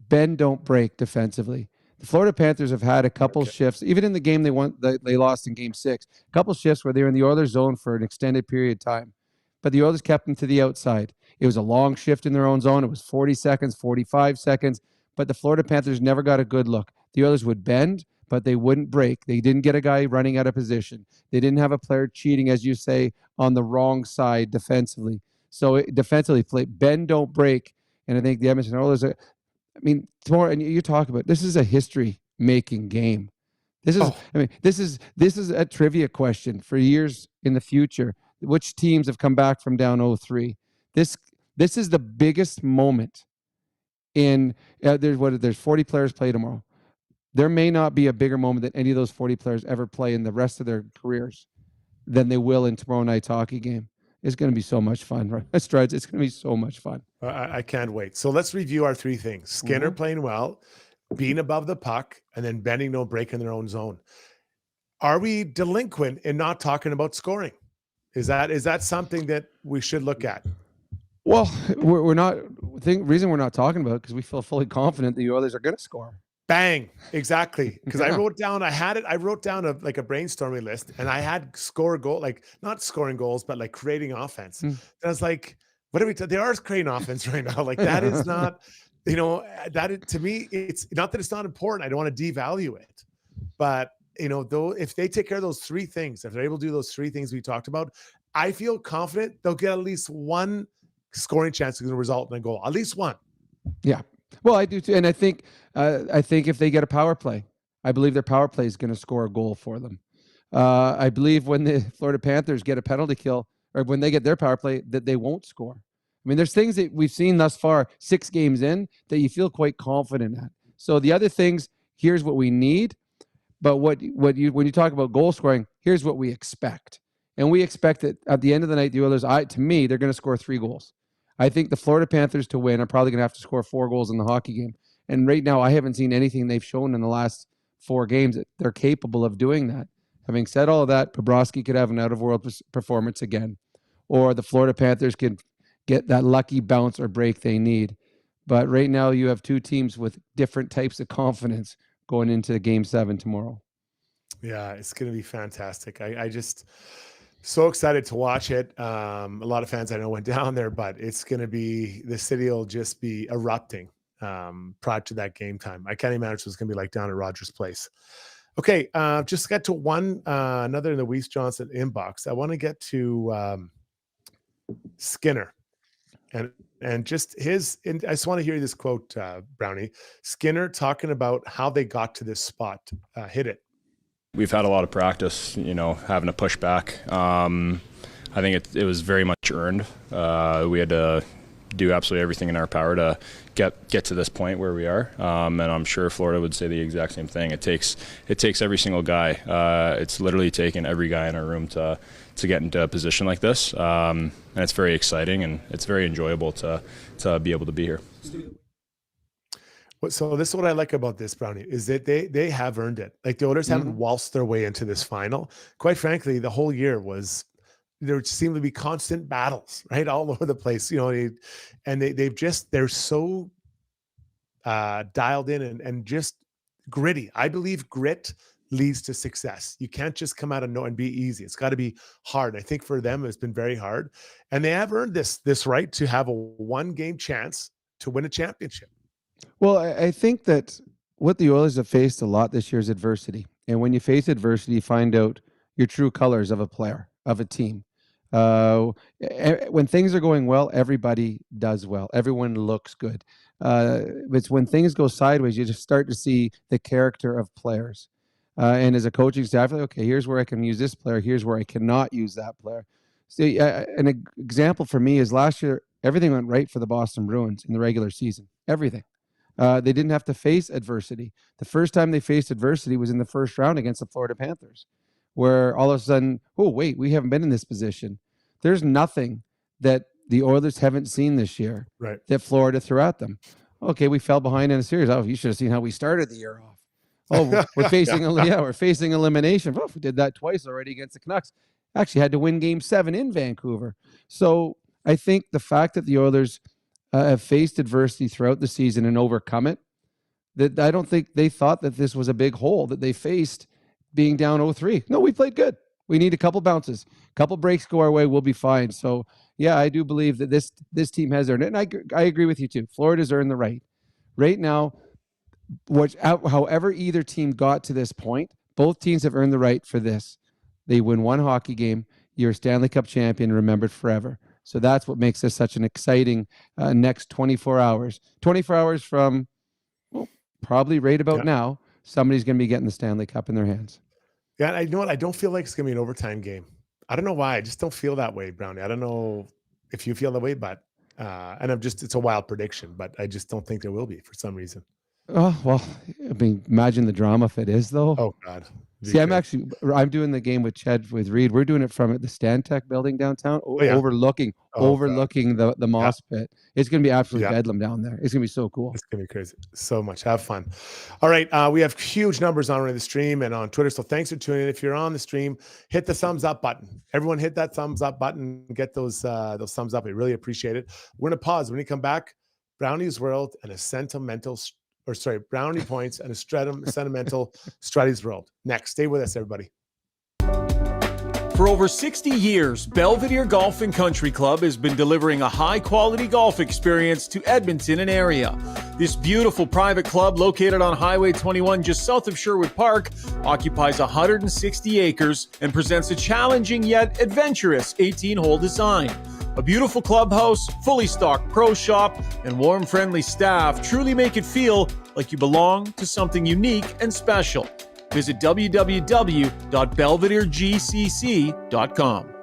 bend, don't break defensively. The Florida Panthers have had a couple shifts, even in the game they lost in Game 6, a couple shifts where they were in the Oilers zone for an extended period of time. But the Oilers kept them to the outside. It was a long shift in their own zone. It was 40 seconds, 45 seconds. But the Florida Panthers never got a good look. The Oilers would bend, but they wouldn't break. They didn't get a guy running out of position. They didn't have a player cheating, as you say, on the wrong side defensively. So defensively, bend, don't break. And I think the Edmonton Oilers are, tomorrow, and you talk about, this is a history-making game. This is, this is a trivia question for years in the future. Which teams have come back from down 0-3? This is the biggest moment in, there's 40 players play tomorrow. There may not be a bigger moment that any of those 40 players ever play in the rest of their careers than they will in tomorrow night's hockey game. It's going to be so much fun, right? Strides. It's going to be so much fun. I can't wait. So let's review our 3 things. Skinner playing well, being above the puck, and then bending, no break in their own zone. Are we delinquent in not talking about scoring? Is that something that we should look at? Well, we're not. The reason we're not talking about it because we feel fully confident the Oilers are going to score. Bang. Exactly. Because I wrote down a brainstorming list, and I had score goal, like not scoring goals, but like creating offense. And I was like, what are we? They are creating offense right now. Like that is not, to me, it's not that it's not important. I don't want to devalue it, but though, if they take care of those 3 things, if they're able to do those 3 things we talked about, I feel confident they'll get at least one scoring chance that's going to result in a goal. At least one. Yeah. Well, I do too. And I think if they get a power play, I believe their power play is going to score a goal for them. I believe when the Florida Panthers get a penalty kill, or when they get their power play, that they won't score. I mean, there's things that we've seen thus far, 6 games in, that you feel quite confident at. So the other things, here's what we need. But when you talk about goal scoring, here's what we expect. And we expect that at the end of the night, the Oilers, to me, they're going to score 3 goals. I think the Florida Panthers to win are probably going to have to score 4 goals in the hockey game. And right now, I haven't seen anything they've shown in the last 4 games that they're capable of doing that. Having said all of that, Bobrovsky could have an out-of-world performance again. Or the Florida Panthers could get that lucky bounce or break they need. But right now, you have 2 teams with different types of confidence going into Game 7 tomorrow. Yeah, it's going to be fantastic. I just so excited to watch it. A lot of fans I know went down there, but it's going to be, the city will just be erupting prior to that game time. I can't imagine what's going to be like down at Rogers Place. Okay, just got to one another in the Weiss Johnson inbox. I want to get to Skinner. And just I just want to hear this quote, Brownie. Skinner talking about how they got to this spot. Hit it. We've had a lot of practice, having to push back. I think it was very much earned. We had to do absolutely everything in our power to get to this point where we are. And I'm sure Florida would say the exact same thing. It takes every single guy. It's literally taken every guy in our room to get into a position like this. And it's very exciting and it's very enjoyable to be able to be here. So this is what I like about this, Brownie, is that they have earned it. Like the Oilers haven't waltzed their way into this final. Quite frankly, the whole year there seemed to be constant battles, right, all over the place. They're so dialed in and just gritty. I believe grit leads to success. You can't just come out of nowhere and be easy. It's got to be hard. I think for them, it's been very hard, and they have earned this right to have a 1-game chance to win a championship. Well, I think that what the Oilers have faced a lot this year is adversity. And when you face adversity, you find out your true colors of a player, of a team. When things are going well, everybody does well. Everyone looks good. It's when things go sideways, you just start to see the character of players. And as a coaching staff, like, okay, here's where I can use this player. Here's where I cannot use that player. See, an example for me is last year, everything went right for the Boston Bruins in the regular season. Everything. They didn't have to face adversity. The first time they faced adversity was in the first round against the Florida Panthers, where all of a sudden, oh, wait, we haven't been in this position. There's nothing that the Oilers haven't seen this year Right. that Florida threw at them. Okay, we fell behind in a series. Oh, you should have seen how we started the year off. Oh, we're facing we're facing elimination. Oh, we did that twice already against the Canucks. Actually had to win Game 7 in Vancouver. So I think the fact that the Oilers have faced adversity throughout the season and overcome it, that I don't think they thought that this was a big hole that they faced being down 0-3. No, we played good. We need a couple bounces, a couple breaks go our way, we'll be fine. So yeah, I do believe that this team has earned it. And I agree with you too. Florida's earned the right. Right now, however either team got to this point, both teams have earned the right for this. They win one hockey game, you're a Stanley Cup champion, remembered forever. So that's what makes this such an exciting next 24 hours. 24 hours from, well, probably right about now, somebody's going to be getting the Stanley Cup in their hands. Yeah, I know what, I don't feel like it's going to be an overtime game. I don't know why. I just don't feel that way, Brownie. I don't know if you feel that way, but it's a wild prediction, but I just don't think there will be for some reason. Oh, well, I mean, imagine the drama if it is, though. Oh, God. See, I'm doing the game with Ched, with Reed. We're doing it from the Stantec building downtown, overlooking the Moss Pit. It's going to be absolutely bedlam down there. It's going to be so cool. It's going to be crazy. So much. Have fun. All right. We have huge numbers on the stream and on Twitter. So thanks for tuning in. If you're on the stream, hit the thumbs up button. Everyone hit that thumbs up button. Get those thumbs up. We really appreciate it. We're going to pause. When we come back, Brownie's World and Brownie Points and a sentimental Strudwick's World. Next, stay with us, everybody. For over 60 years, Belvedere Golf and Country Club has been delivering a high-quality golf experience to Edmonton and area. This beautiful private club, located on Highway 21 just south of Sherwood Park, occupies 160 acres and presents a challenging yet adventurous 18-hole design. A beautiful clubhouse, fully stocked pro shop, and warm, friendly staff truly make it feel like you belong to something unique and special. Visit www.belvederegcc.com.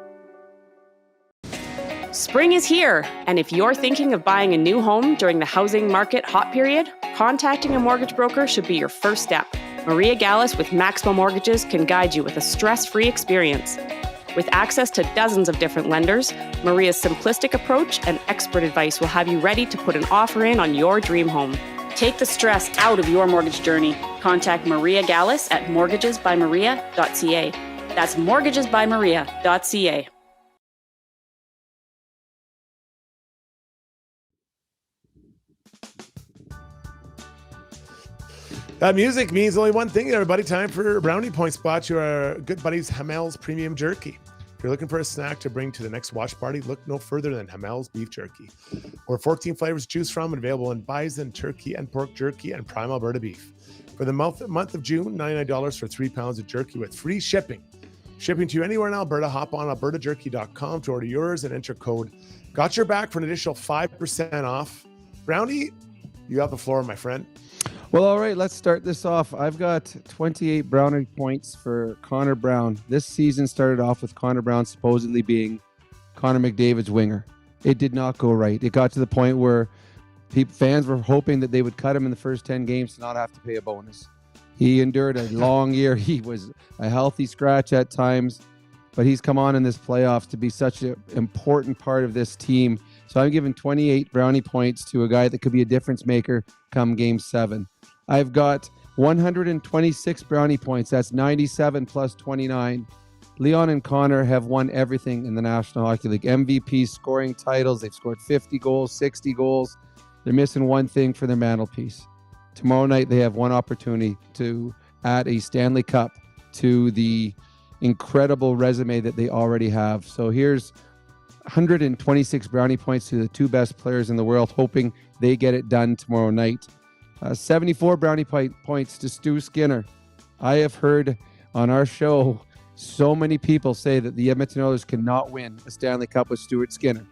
Spring is here, and if you're thinking of buying a new home during the housing market hot period, contacting a mortgage broker should be your first step. Maria Gallus with Maximo Mortgages can guide you with a stress-free experience. With access to dozens of different lenders, Maria's simplistic approach and expert advice will have you ready to put an offer in on your dream home. Take the stress out of your mortgage journey. Contact Maria Gallus at mortgagesbymaria.ca. That's mortgagesbymaria.ca. That music means only one thing, everybody. Time for Brownie Point spot. To our good buddies, Hamel's Premium Jerky. If you're looking for a snack to bring to the next watch party, look no further than Hamel's Beef Jerky. Or 14 flavors to choose from, and available in bison, turkey, and pork jerky, and prime Alberta beef. For the month of June, $99 for 3 pounds of jerky with free shipping. Shipping to you anywhere in Alberta. Hop on albertajerky.com to order yours and enter code Got Your Back for an additional 5% off. Brownie, you have the floor, my friend. Well, all right, let's start this off. I've got 28 Brownie points for Connor Brown. This season started off with Connor Brown supposedly being Connor McDavid's winger. It did not go right. It got to the point where fans were hoping that they would cut him in the first 10 games to not have to pay a bonus. He endured a long year. He was a healthy scratch at times, but he's come on in this playoffs to be such an important part of this team. So I'm giving 28 Brownie points to a guy that could be a difference maker come Game 7. I've got 126 Brownie points. That's 97 plus 29. Leon and Connor have won everything in the National Hockey League. MVP, scoring titles. They've scored 50 goals, 60 goals. They're missing one thing for their mantelpiece. Tomorrow night, they have one opportunity to add a Stanley Cup to the incredible resume that they already have. So here's 126 Brownie points to the two best players in the world, hoping they get it done tomorrow night. 74 Brownie points to Stu Skinner. I have heard on our show so many people say that the Edmonton Oilers cannot win a Stanley Cup with Stuart Skinner.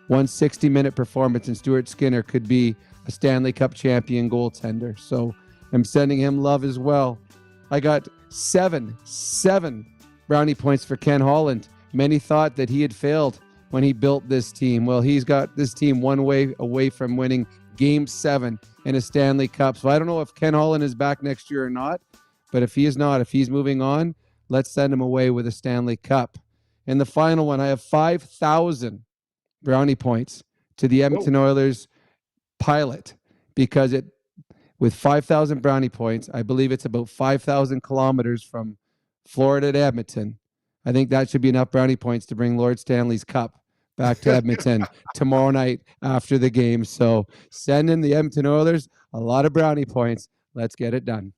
One 60-minute performance and Stuart Skinner could be a Stanley Cup champion goaltender. So I'm sending him love as well. I got seven Brownie points for Ken Holland. Many thought that he had failed when he built this team. Well, he's got this team one way away from winning Game 7 in a Stanley Cup. So I don't know if Ken Holland is back next year or not, but if he is not, if he's moving on, let's send him away with a Stanley Cup. And the final one, I have 5,000 brownie points to the Edmonton Oilers pilot, because with 5,000 brownie points, I believe it's about 5,000 kilometers from Florida to Edmonton. I think that should be enough brownie points to bring Lord Stanley's Cup back to Edmonton tomorrow night after the game. So send in the Edmonton Oilers a lot of brownie points. Let's get it done.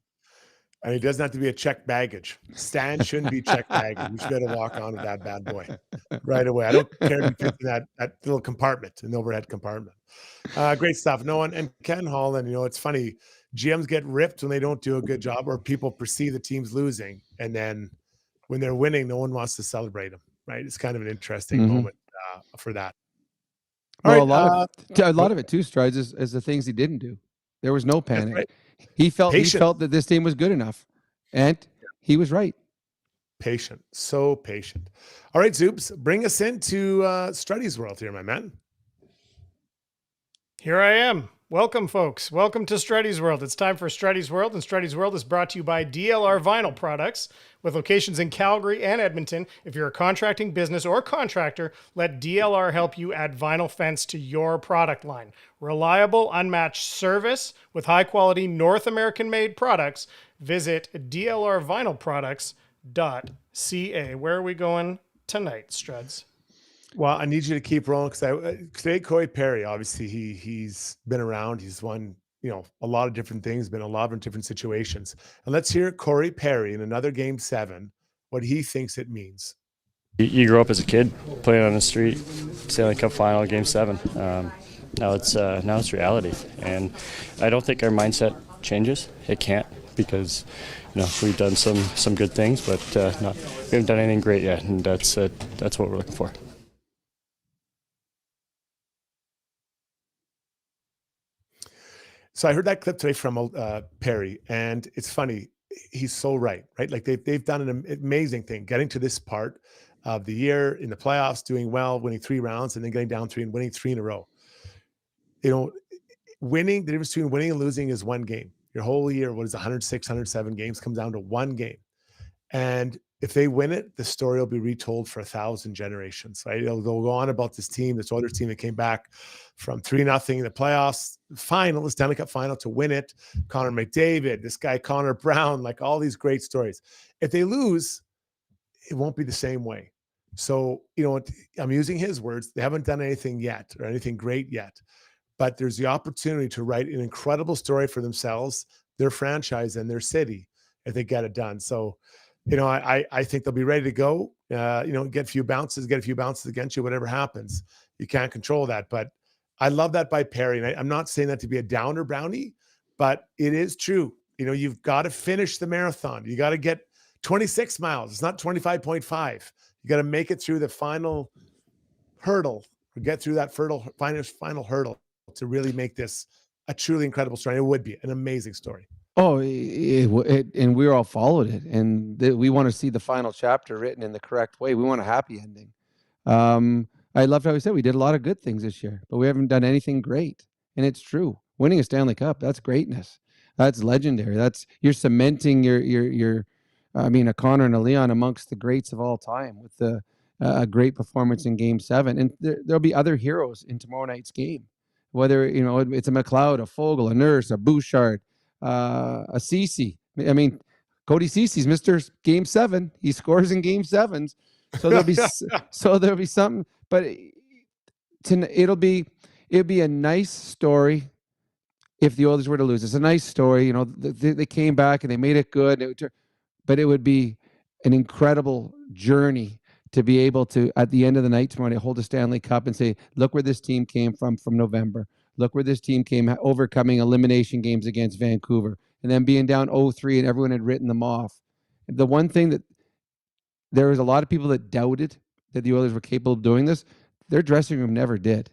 And he doesn't have to be a checked baggage. Stan shouldn't be checked baggage. We should be able to walk on with that bad boy right away. I don't care if he fits in that little compartment, an overhead compartment. Great stuff. No one, and Ken Holland, it's funny. GMs get ripped when they don't do a good job, or people perceive the team's losing. And then when they're winning, no one wants to celebrate them, right? It's kind of an interesting moment for that. All right, a lot of it too, Strides, is the things he didn't do. There was no panic. Right. He felt that this team was good enough, and he was right. Patient, so patient. All right, Zoops, bring us into Struddy's world here, my man. Here I am. Welcome, folks. Welcome to Struddy's World. It's time for Struddy's World, and Struddy's World is brought to you by DLR Vinyl Products, with locations in Calgary and Edmonton. If you're a contracting business or contractor, let DLR help you add vinyl fence to your product line. Reliable, unmatched service with high-quality North American-made products. Visit dlrvinylproducts.ca. Where are we going tonight, Struds? Well, I need you to keep rolling, because today Corey Perry, obviously he's been around. He's won, a lot of different things, been in a lot of different situations. And let's hear Corey Perry in another Game 7, what he thinks it means. You grew up as a kid playing on the street, Stanley Cup Final, Game 7. Now it's reality, and I don't think our mindset changes. It can't, because we've done some good things, but we haven't done anything great yet, and that's what we're looking for. So I heard that clip today from Perry, and it's funny. He's so right? Like they've done an amazing thing, getting to this part of the year in the playoffs, doing well, winning 3 rounds, and then getting down 3 and winning 3 in a row. Winning, the difference between winning and losing is one game. Your whole year, 106, 107 games, comes down to one game. And if they win it, the story will be retold for 1,000 generations, right? They'll go on about this team, this other team that came back from 3-0 in the playoffs final, the Stanley Cup final, to win it. Connor McDavid, this guy, Connor Brown, like all these great stories. If they lose, it won't be the same way. So, I'm using his words. They haven't done anything yet, or anything great yet, but there's the opportunity to write an incredible story for themselves, their franchise, and their city if they get it done. So, I think they'll be ready to go. Get a few bounces against you, whatever happens. You can't control that. But I love that by Perry. And I'm not saying that to be a downer, Brownie, but it is true. You've got to finish the marathon. You got to get 26 miles. It's not 25.5. You got to make it through the final hurdle, or get through that final hurdle to really make this a truly incredible story. It would be an amazing story. Oh, and we all followed it, and we want to see the final chapter written in the correct way. We want a happy ending. I loved how he said we did a lot of good things this year, but we haven't done anything great, and it's true. Winning a Stanley Cup, that's greatness. That's legendary. You're cementing a Connor and a Leon amongst the greats of all time with a great performance in Game 7, and there'll be other heroes in tomorrow night's game. Whether it's a McLeod, a Fogle, a Nurse, a Bouchard, a Ceci. Cody Ceci's Mr. Game 7. He scores in Game 7s. So there'll be something, but it'll be a nice story if the Oilers were to lose. It's a nice story. They came back and they made it good, but it would be an incredible journey to be able to, at the end of the night tomorrow, hold a Stanley Cup and say, look where this team came from November. Look where this team came, overcoming elimination games against Vancouver, and then being down 0-3 and everyone had written them off. The one thing that there was a lot of people that doubted that the Oilers were capable of doing this, their dressing room never did.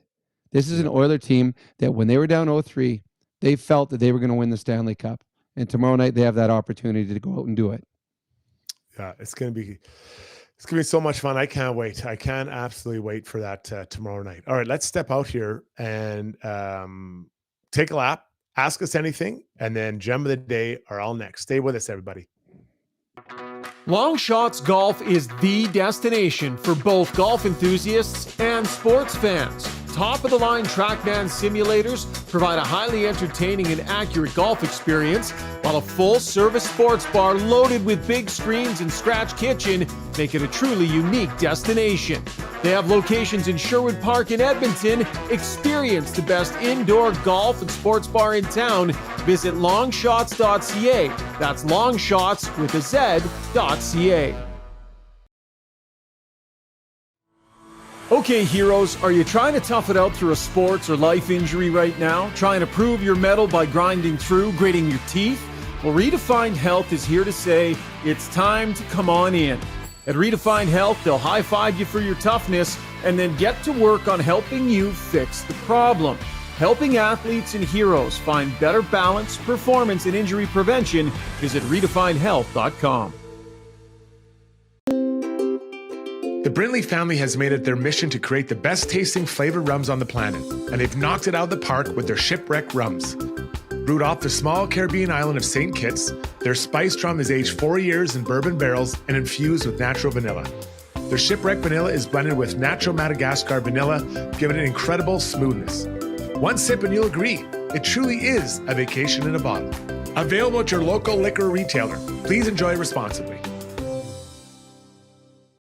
This is an Oiler team that when they were down 0-3, they felt that they were going to win the Stanley Cup. And tomorrow night they have that opportunity to go out and do it. Yeah, it's going to be so much fun. I can't wait. I can absolutely wait for that tomorrow night. All right, let's step out here and take a lap, ask us anything, and then Gem of the Day are all next. Stay with us, everybody. Longshots Golf is the destination for both golf enthusiasts and sports fans. Top-of-the-line TrackMan simulators provide a highly entertaining and accurate golf experience, while a full-service sports bar loaded with big screens and scratch kitchen make it a truly unique destination. They have locations in Sherwood Park and Edmonton. Experience the best indoor golf and sports bar in town. Visit longshots.ca. That's longshots with a Z.ca. Okay, heroes, are you trying to tough it out through a sports or life injury right now? Trying to prove your mettle by grinding through, gritting your teeth? Well, Redefined Health is here to say it's time to come on in. At Redefined Health, they'll high-five you for your toughness and then get to work on helping you fix the problem. Helping athletes and heroes find better balance, performance, and injury prevention. Visit redefinedhealth.com. The Brindley family has made it their mission to create the best tasting flavored rums on the planet, and they've knocked it out of the park with their Shipwreck rums. Brewed off the small Caribbean island of St. Kitts, their spiced rum is aged 4 years in bourbon barrels and infused with natural vanilla. Their Shipwreck vanilla is blended with natural Madagascar vanilla, giving it incredible smoothness. One sip and you'll agree, it truly is a vacation in a bottle. Available at your local liquor retailer. Please enjoy responsibly.